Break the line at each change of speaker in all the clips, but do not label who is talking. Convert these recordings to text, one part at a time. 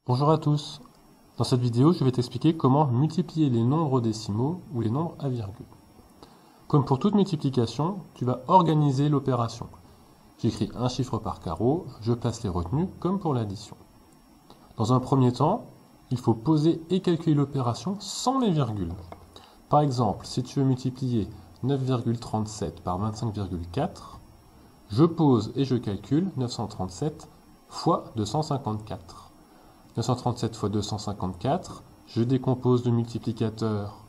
Bonjour à tous. Dans cette vidéo, je vais t'expliquer comment multiplier les nombres décimaux ou les nombres à virgule. Comme pour toute multiplication, tu vas organiser l'opération. J'écris un chiffre par carreau, je place les retenues comme pour l'addition. Dans un premier temps, il faut poser et calculer l'opération sans les virgules. Par exemple, si tu veux multiplier 9,37 par 25,4, je pose et je calcule 937 fois 254. 937 fois 254, je décompose le multiplicateur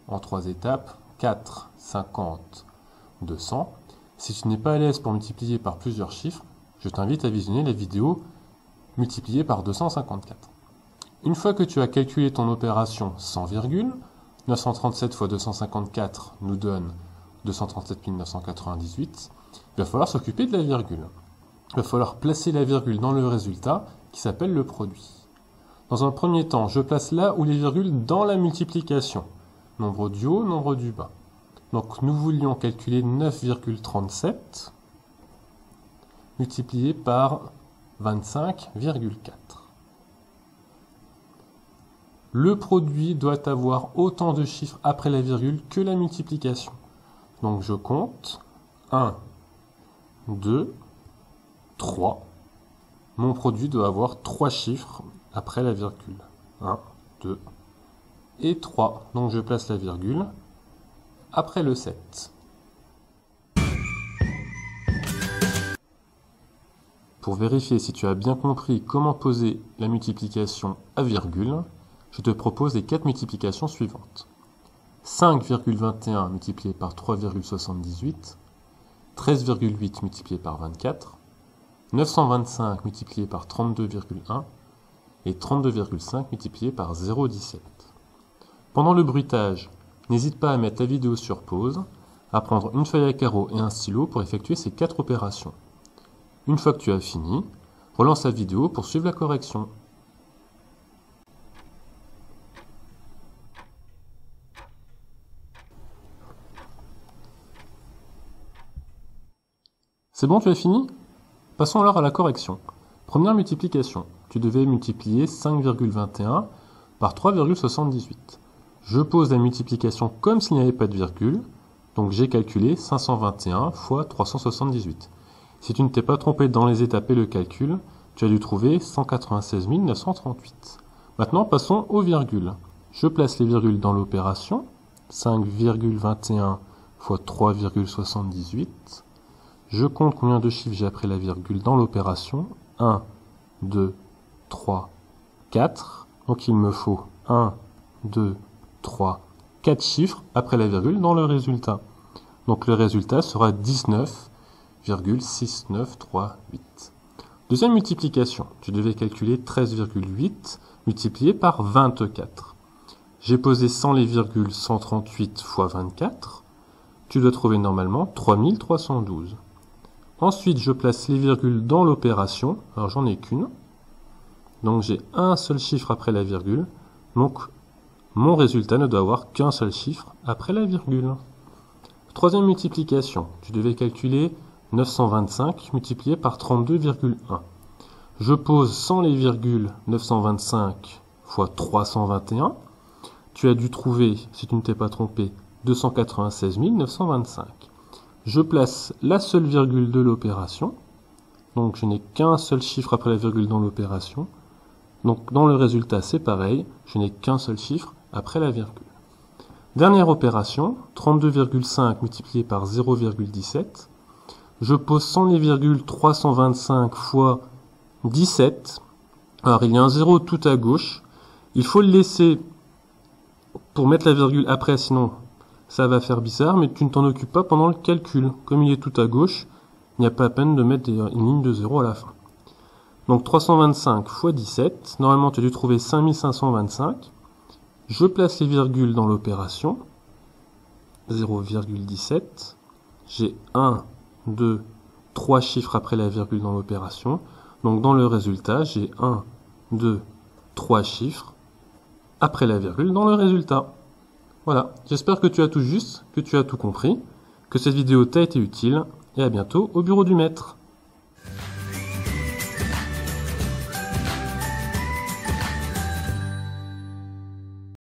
en 3 étapes, 4, 50, 200. Si tu n'es pas à l'aise pour multiplier par plusieurs chiffres, je t'invite à visionner la vidéo multipliée par 254. Une fois que tu as calculé ton opération sans virgule, 937 fois 254 nous donne 237 998, il va falloir s'occuper de la virgule. Il va falloir placer la virgule dans le résultat qui s'appelle le produit. Dans un premier temps, je place là où les virgules dans la multiplication. Nombre du haut, nombre du bas. Donc nous voulions calculer 9,37 multiplié par 25,4. Le produit doit avoir autant de chiffres après la virgule que la multiplication. Donc je compte 1, 2, 3. Mon produit doit avoir 3 chiffres après la virgule. 1, 2 et 3. Donc je place la virgule après le 7. Pour vérifier si tu as bien compris comment poser la multiplication à virgule, je te propose les 4 multiplications suivantes. 5,21 multiplié par 3,78, 13,8 multiplié par 24, 925 multiplié par 32,1 et 32,5 multiplié par 0,17. Pendant le bruitage, n'hésite pas à mettre la vidéo sur pause, à prendre une feuille à carreaux et un stylo pour effectuer ces 4 opérations. Une fois que tu as fini, relance la vidéo pour suivre la correction. C'est bon, tu as fini? Passons alors à la correction. Première multiplication. Tu devais multiplier 5,21 par 3,78. Je pose la multiplication comme s'il n'y avait pas de virgule, donc j'ai calculé 521 fois 378. Si tu ne t'es pas trompé dans les étapes et le calcul, tu as dû trouver 196 938. Maintenant, passons aux virgules. Je place les virgules dans l'opération. 5,21 fois 3,78. Je compte combien de chiffres j'ai après la virgule dans l'opération. 1, 2, 3, 4. Donc il me faut 1, 2, 3, 4 chiffres après la virgule dans le résultat. Donc le résultat sera 19,6938. Deuxième multiplication. Tu devais calculer 13,8 multiplié par 24. J'ai posé sans les virgules 138 fois 24. Tu dois trouver normalement 3312. Ensuite, je place les virgules dans l'opération. Alors, j'en ai qu'une. Donc, j'ai un seul chiffre après la virgule. Donc, mon résultat ne doit avoir qu'un seul chiffre après la virgule. Troisième multiplication. Tu devais calculer 925 multiplié par 32,1. Je pose sans les virgules 925 fois 321. Tu as dû trouver, si tu ne t'es pas trompé, 296 925. Je place la seule virgule de l'opération. Donc je n'ai qu'un seul chiffre après la virgule dans l'opération. Donc dans le résultat c'est pareil, je n'ai qu'un seul chiffre après la virgule. Dernière opération, 32,5 multiplié par 0,17. Je pose sans les virgules 325 fois 17. Alors il y a un 0 tout à gauche. Il faut le laisser pour mettre la virgule après, sinon ça va faire bizarre, mais tu ne t'en occupes pas pendant le calcul. Comme il est tout à gauche, il n'y a pas la peine de mettre une ligne de 0 à la fin. Donc 325 fois 17, normalement tu as dû trouver 5525. Je place les virgules dans l'opération. 0,17. J'ai 1, 2, 3 chiffres après la virgule dans l'opération. Donc dans le résultat, j'ai 1, 2, 3 chiffres après la virgule dans le résultat. Voilà, j'espère que tu as tout juste, que tu as tout compris, que cette vidéo t'a été utile, et à bientôt au bureau du maître.